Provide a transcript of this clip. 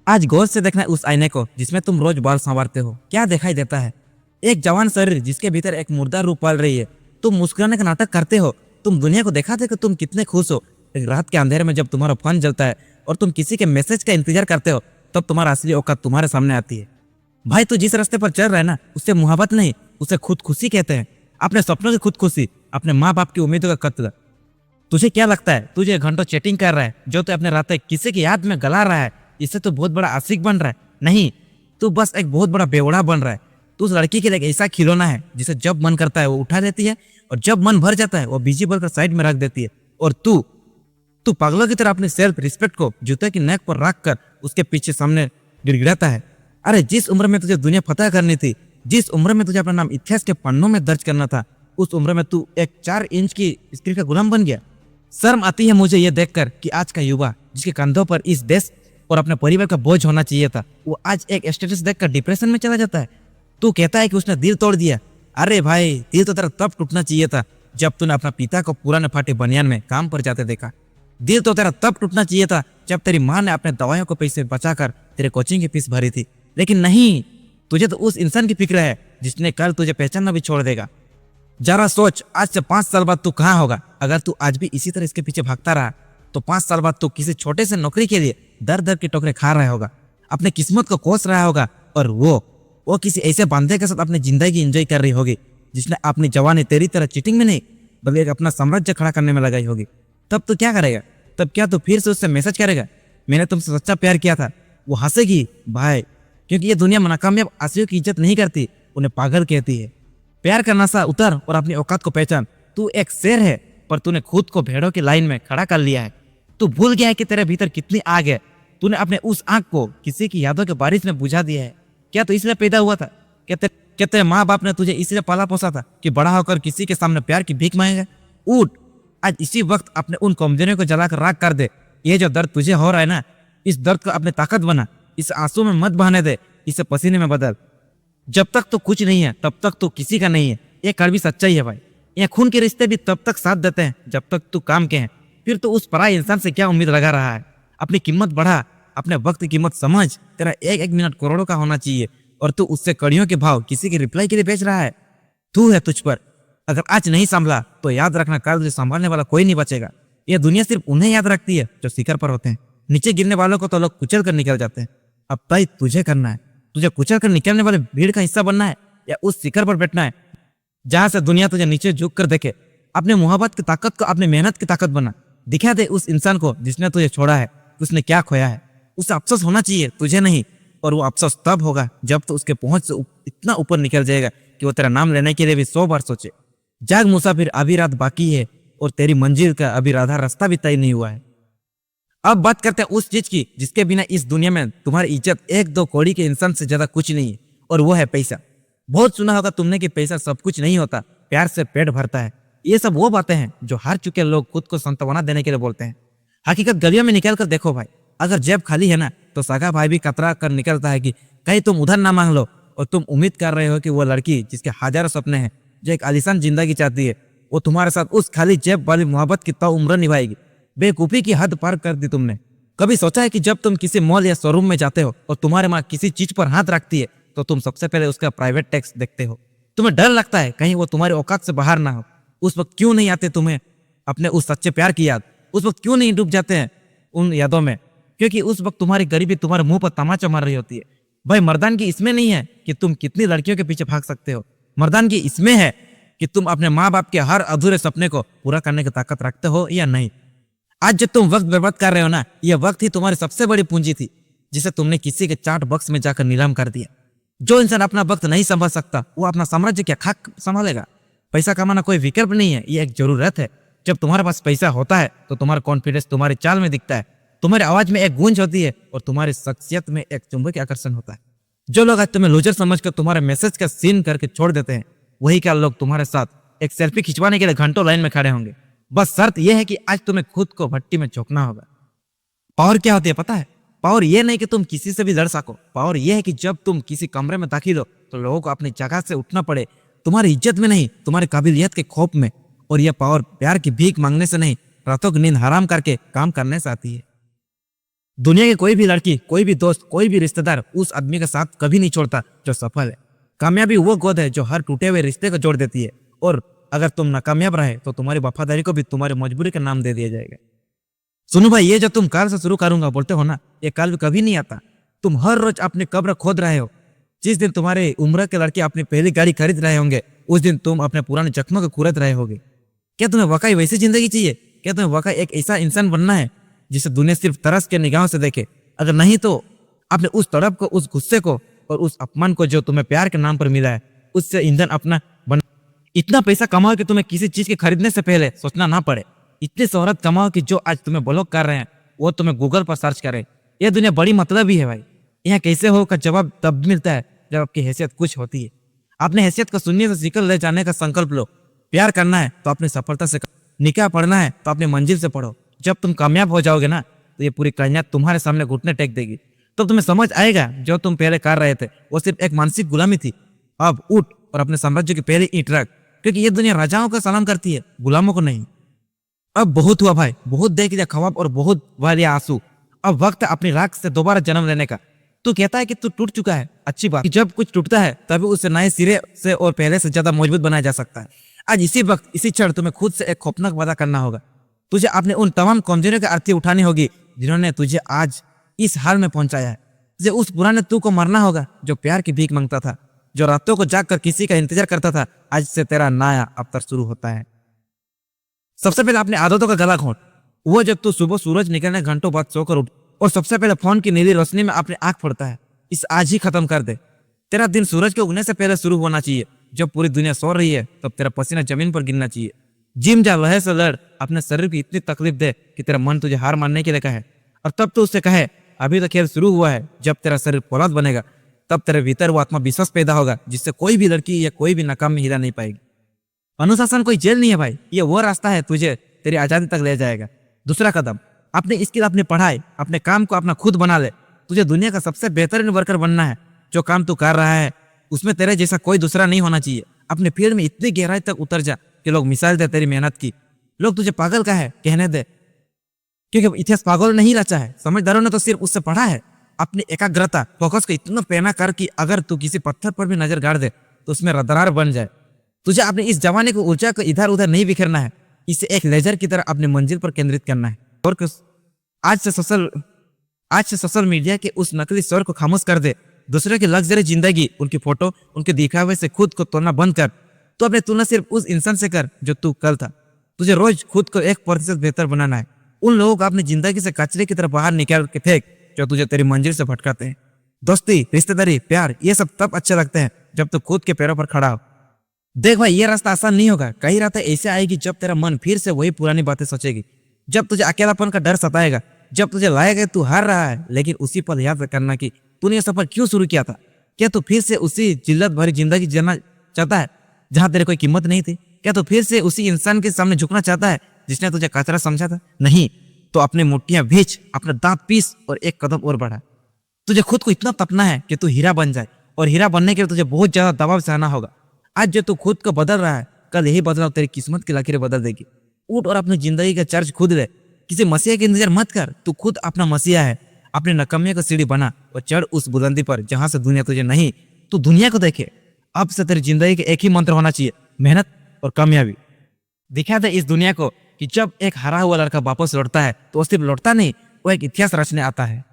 आज गौर से देखना उस आईने को जिसमें तुम रोज बाल संवारते हो। क्या दिखाई देता है? एक जवान शरीर जिसके भीतर एक मुर्दा रूप पल रही है। तुम मुस्कुराने का नाटक करते हो। तुम दुनिया को दिखाते कि तुम कितने खुश हो। एक रात के अंधेरे में जब तुम्हारा फोन जलता है और तुम किसी के मैसेज का इंतजार करते हो, तब तुम्हारा असली औकात तुम्हारे सामने आती है। भाई, तू जिस रास्ते पर चल रहा है ना, उससे मुहब्बत नहीं, उसे खुदकुशी कहते हैं। अपने सपनों की खुदकुशी, अपने माँ बाप की उम्मीदों का कत्ल। तुझे क्या लगता है तुझे घंटों चैटिंग कर रहा है, जो तू अपने रातें किसी की याद में गला रहा है, इससे तो बहुत बड़ा आशिक बन रहा है? नहीं, तू बस एक बहुत बड़ा बेवड़ा बन रहा है। तू उस लड़की के लिए एक ऐसा खिलौना है जिसे जब मन करता है वो उठा लेती है, और जब मन भर जाता है वो बिजी बोलकर साइड में रख देती है। और तू तू पागलों की तरह अपनी सेल्फ रिस्पेक्ट को जूते की नेक पर रख कर उसके पीछे सामने गिड़गिड़ाता है। अरे, जिस उम्र में तुझे दुनिया फतह करनी थी, जिस उम्र में तुझे अपना नाम इतिहास के पन्नों में दर्ज करना था, उस उम्र में तू एक 4 इंच की स्क्रीन का गुलाम बन गया। शर्म आती है मुझे ये देखकर कि आज का युवा जिसके कंधों पर इस देश और अपने परिवार का बोझ होना चाहिए था, वो आज एक स्टेटस देखकर डिप्रेशन में चला जाता है। तू कहता है कि उसने दिल तोड़ दिया। अरे भाई, दिल तो तेरा तब टूटना चाहिए था जब तूने अपना पिता को पुराने फाटे बनियान में काम पर जाते देखा। दिल तो तेरा तब टूटना चाहिए था जब तेरी माँ ने अपने दवाइयों को पैसे बचाकर तेरे कोचिंग की फीस भरी थी। लेकिन नहीं, तुझे तो उस इंसान की फिक्र है जिसने कल तुझे पहचानना भी छोड़ देगा। जरा सोच, आज से 5 साल बाद तू कहाँ होगा? अगर तू आज भी इसी तरह इसके पीछे भागता रहा तो 5 साल बाद तू किसी छोटे से नौकरी के लिए दर दर की टोकरे खा रहा होगा, अपने किस्मत को कोस रहा होगा, और वो किसी ऐसे बंदे के साथ अपनी जिंदगी एंजॉय कर रही होगी जिसने अपनी जवानी तेरी तरह चीटिंग में नहीं बल्कि एक अपना साम्राज्य खड़ा करने में लगाई होगी। तब तू क्या करेगा? तब क्या तू फिर से उससे मैसेज करेगा, मैंने तुमसे सच्चा प्यार किया था? वो हंसेगी भाई, क्योंकि ये दुनिया नाकामयाब आशिकों की इज्जत नहीं करती, उन्हें पागल कहती है। प्यार का नशा उतर और अपनी औकात को पहचान। तू एक शेर है, पर तूने खुद को भेड़ों की लाइन में खड़ा कर लिया है। तू भूल गया है कि तेरे भीतर कितनी आग है। तूने अपने उस आग को किसी की यादों के बारिश में बुझा दिया है। क्या तू इसलिए पैदा हुआ था? क्या तेरे माँ बाप ने तुझे इसलिए पाला पोसा था कि बड़ा होकर किसी के सामने प्यार की भीख मांगेगा? उठ, आज इसी वक्त अपने उन कमजोरियों को जलाकर राख कर दे। ये जो दर्द तुझे हो रहा है ना, इस दर्द को अपने ताकत बना। इस आंसू में मत बहाने दे, इसे पसीने में बदल। जब तक तो कुछ नहीं है तब तक तो किसी का नहीं है। ये कड़वी सच्चाई है भाई। ये खून के रिश्ते भी तब तक साथ देते हैं जब तक तू काम के हैं। फिर तो उस पराये इंसान से क्या उम्मीद लगा रहा है? अपनी कीमत बढ़ा, अपने वक्त की कीमत समझ। तेरा एक एक मिनट करोड़ों का होना चाहिए, और तू उससे कड़ियों के भाव किसी के रिप्लाई के लिए बेच रहा है। तू है तुझ पर। अगर आज नहीं संभला तो याद रखना, कल तुझे संभालने वाला कोई नहीं बचेगा। यह दुनिया सिर्फ उन्हें याद रखती है जो शिखर पर होते हैं। नीचे गिरने वालों को तो लोग कुचल कर निकल जाते हैं। अब तय तुझे करना है। तुझे कुचल कर निकलने वाले भीड़ का हिस्सा बनना है या उस शिखर पर बैठना है जहां से दुनिया तुझे नीचे झुक कर देखे। अपने मोहब्बत की ताकत को अपनी मेहनत की ताकत बना। दिखा दे उस इंसान को जिसने तुझे छोड़ा है, उसने क्या खोया है। उसे अफसोस होना चाहिए, तुझे नहीं। और वो अफसोस तब होगा जब तो उसके पहुंच से इतना ऊपर निकल जाएगा कि वो तेरा नाम लेने के लिए भी 100 बार सोचे। जाग मुसाफिर, अभी रात बाकी है और तेरी मंजिल का अभी आधा रास्ता भी तय नहीं हुआ है। अब बात करते हैं उस चीज की जिसके बिना इस दुनिया में तुम्हारी इज्जत 1-2 कौड़ी के इंसान से ज्यादा कुछ नहीं है, और वो है पैसा। बहुत सुना होगा तुमने कि पैसा सब कुछ नहीं होता, प्यार से पेट भरता है। ये सब वो बातें हैं जो हार चुके लोग खुद को सांत्वना देने के लिए बोलते हैं। हकीकत गलियों में निकल कर देखो भाई, अगर जेब खाली है ना तो सगा भाई भी कतरा कर निकलता है कि कहीं तुम उधर ना मांग लो, और तुम उम्मीद कर रहे हो कि वो लड़की जिसके हजारों सपने हैं, जो एक आलीशान जिंदगी चाहती है, वो तुम्हारे साथ उस खाली जेब वाली मोहब्बत की उम्र निभाएगी। बेवकूफी की हद पार कर दी तुमने। कभी सोचा है कि जब तुम किसी मॉल या शोरूम में जाते हो और तुम्हारे माँ किसी चीज पर हाथ रखती है तो तुम सबसे पहले उसका प्राइवेट टैक्स देखते हो? तुम्हें डर लगता है कहीं वो तुम्हारी औकात से बाहर ना हो। उस वक्त क्यों नहीं आते तुम्हें अपने उस सच्चे प्यार की याद? उस वक्त क्यों नहीं डूब जाते हैं उन यादों में? क्योंकि उस वक्त तुम्हारी गरीबी तुम्हारे मुंह पर तमाचा मार रही होती है। भाई, मर्दान की इसमें नहीं है कि तुम कितनी लड़कियों के पीछे भाग सकते हो। मर्दान की इसमें है कि तुम अपने माँ बाप के हर अधूरे सपने को पूरा करने की ताकत रखते हो या नहीं। आज जब तुम वक्त बर्बाद कर रहे हो ना, यह वक्त ही तुम्हारी सबसे बड़ी पूंजी थी जिसे तुमने किसी के चाट बॉक्स में जाकर नीलाम कर दिया। जो इंसान अपना वक्त नहीं संभाल सकता वो अपना साम्राज्य क्या खाक संभालेगा? पैसा कमाना कोई विकल्प नहीं है, ये एक जरूरत है। जब तुम्हारे पास पैसा होता है तो तुम्हारा कॉन्फिडेंस तुम्हारी चाल में दिखता है, तुम्हारी आवाज में एक गूंज होती है और तुम्हारी शख्सियत में एक चुंबकीय आकर्षण होता है। जो लोग आज तुम्हें लूजर समझकर तुम्हारे मैसेज का सीन करके छोड़ देते हैं, वही क्या लोग तुम्हारे साथ एक सेल्फी खिंचवाने के लिए घंटों लाइन में खड़े होंगे। बस शर्त यह है कि आज तुम्हें खुद को भट्टी में झोंकना होगा। पावर क्या होती है पता है? पावर यह नहीं कि तुम किसी से भी लड़ सको। पावर यह है कि जब तुम किसी कमरे में दाखिल हो तो लोगों को अपनी जगह से उठना पड़े, तुम्हारी इज्जत में नहीं, तुम्हारी काबिलियत के खौफ में। और यह पावर प्यार की भीख मांगने से नहीं, रातों की नींद हराम करके काम करने से आती है। दुनिया की कोई भी लड़की, कोई भी दोस्त, कोई भी रिश्तेदार उस आदमी का साथ कभी नहीं छोड़ता जो सफल है। कामयाबी वो गोद है जो हर टूटे हुए रिश्ते को जोड़ देती है, और अगर तुम नाकामयाब रहे तो तुम्हारी वफादारी को भी तुम्हारी मजबूरी का नाम दे दिया जाएगा। सुनो भाई, ये जो तुम कल से शुरू करूंगा बोलते हो ना, ये कल भी कभी नहीं आता। तुम हर रोज अपनी कब्र खोद रहे हो। जिस दिन तुम्हारे उम्र के लड़के अपनी पहली गाड़ी खरीद रहे होंगे, उस दिन तुम अपने पुराने जख्मों को कुरेद रहे होगे। क्या तुम्हें वाकई वैसी जिंदगी चाहिए? क्या तुम्हें वाकई एक ऐसा इंसान बनना है जिसे दुनिया सिर्फ तरस के निगाहों से देखे? अगर नहीं तो अपने उस तड़प को, उस गुस्से को और उस अपमान को जो तुम्हें प्यार के नाम पर मिला है, उससे ईंधन अपना बन। इतना पैसा कमाओ कि तुम्हें किसी चीज के खरीदने से पहले सोचना ना पड़े। इतनी शोहरत कमाओ कि जो आज तुम्हें ब्लॉक कर रहे हैं वो तुम्हें गूगल पर सर्च करें। यह दुनिया बड़ी मतलबी है भाई। यहाँ कैसे हो का जवाब तब मिलता है जब आपकी हैसियत कुछ होती है। अपने हैसियत को शून्य से सीकर ले जाने का संकल्प लो। प्यार करना है तो अपनी सफलता से, निकाह पढ़ना है तो अपनी मंजिल से पढ़ो। जब तुम कामयाब हो जाओगे ना, तो ये पूरी कायनात तुम्हारे सामने घुटने टेक देगी। तो तुम्हें समझ आएगा जो तुम पहले कर रहे थे वो सिर्फ एक मानसिक गुलामी थी। अब उठ और अपने साम्राज्य की पहली ईंट रख, क्योंकि ये दुनिया राजाओं का सलाम करती है, गुलामों को नहीं। अब बहुत हुआ भाई, बहुत देख लिया ख्वाब और बहुत बहा लिया आंसू। अब वक्त है अपनी राख से दोबारा जन्म लेने का। तू कहता है कि तू टूट चुका है, अच्छी बात। जब कुछ टूटता है तभी उसे नए सिरे से और पहले से ज्यादा मजबूत बनाया जा सकता है। आज इसी वक्त, इसी क्षण तुम्हें खुद से एक खौफनाक वादा करना होगा। तुझे अपने उन तमाम कमजोरियों की अर्थी उठानी होगी जिन्होंने तुझे आज इस हाल में पहुंचाया है। तुझे उस पुराने तू को मरना होगा जो प्यार की भीख मांगता था, जो रातों को जागकर किसी का इंतजार करता था। आज से तेरा नया अवतार शुरू होता है। सबसे पहले अपनी आदतों का गला घोंट। वो जब तू सुबह सूरज निकलने घंटों बाद सोकर उठ और सबसे पहले फोन की नीली रोशनी में अपनी आंख फोड़ता है, इस आज ही खत्म कर दे। तेरा दिन सूरज के उगने से पहले शुरू होना चाहिए। जब पूरी दुनिया सो रही है तब तेरा पसीना जमीन पर गिरना चाहिए। जिम जा, लहे से लड़, अपने शरीर की इतनी तकलीफ दे कि तेरा मन तुझे हार मानने के लिए कहे, और तब तो उससे कहे अभी तो खेल शुरू हुआ है। जब तेरा शरीर फौलाद बनेगा तब तेरे भीतर वो आत्मविश्वास पैदा होगा जिससे कोई भी लड़की या कोई भी नाकाम में हिला नहीं पाएगी। अनुशासन कोई जेल नहीं है भाई, ये वो रास्ता है तुझे तेरी आजादी तक ले जाएगा। दूसरा कदम, अपनी स्किल, अपनी पढ़ाई, अपने काम को अपना खुद बना ले। तुझे दुनिया का सबसे बेहतरीन वर्कर बनना है। जो काम तू कर रहा है उसमें तेरे जैसा कोई दूसरा नहीं होना चाहिए। अपने फील्ड में इतनी गहराई तक उतर जा कि लोग मिसाल दे तेरी मेहनत की। लोग तुझे पागल कहे, कहने दे, क्योंकि इतिहास पागल नहीं रचा है, समझदारों ने तो सिर्फ उससे पढ़ा है। अपनी एकाग्रता, फोकस को इतना पैना कर कि अगर तू किसी पत्थर पर भी नजर गाड़ दे तो उसमें दरार बन जाए। तुझे अपने इस जवानी को, ऊर्जा को इधर उधर नहीं बिखेरना है, इसे एक लेजर की तरह अपनी मंजिल पर केंद्रित करना है। और आज से सोशल मीडिया के उस नकली स्वर को खामोश कर दे। दूसरे की लग्जरी जिंदगी, उनकी फोटो, उनके दिखावे से खुद को तोड़ना बंद कर। तो अपनी तुलना सिर्फ उस इंसान से कर जो तू कल था। तुझे रोज खुद को 1% बेहतर बनाना है। उन लोगों को अपनी जिंदगी से कचरे की तरह बाहर निकाल के फेंक जो तुझे तेरी मंजिल से भटकाते हैं। दोस्ती, रिश्तेदारी, प्यार, ये सब तब अच्छे लगते हैं जब तू खुद के पैरों पर खड़ा हो। देख भाई, ये रास्ता आसान नहीं होगा। कई रातें ऐसे आएगी जब तेरा मन फिर से वही पुरानी बातें सोचेगी, जब तुझे अकेलापन का डर सताएगा, जब तुझे लगेगा तू हार रहा है। लेकिन उसी पल याद करना कि तूने ये सफर क्यों शुरू किया था। क्या तू फिर से उसी जिल्लत भरी जिंदगी जीना चाहता है जहां तेरे कोई कीमत नहीं थी? क्या तू फिर से उसी इंसान के सामने झुकना चाहता है जिसने तुझे कचरा समझा था? नहीं तो अपने मुट्ठियां भींच, अपने दांत पीस और एक कदम और बढ़ा। तुझे खुद को इतना तपना है कि तू हीरा बन जाए, और हीरा बनने के लिए तुझे बहुत ज्यादा दबाव सहना होगा। आज जो तू खुद को बदल रहा है, कल यही बदलाव तेरी किस्मत की लकीरें बदल देगी। उठ और अपनी जिंदगी का चर्च खुद ले। किसी मसीहा की इंतजार मत कर, तू खुद अपना मसीहा है। अपने नकम्मे को सीढ़ी बना और चढ़ उस बुलंदी पर जहां से दुनिया तुझे नहीं, तू दुनिया को देखे। अब से तेरी जिंदगी के एक ही मंत्र होना चाहिए, मेहनत और कामयाबी। दिखा दे इस दुनिया को कि जब एक हारा हुआ लड़का वापस लौटता है तो वो सिर्फ लौटता नहीं, वो एक इतिहास रचने आता है।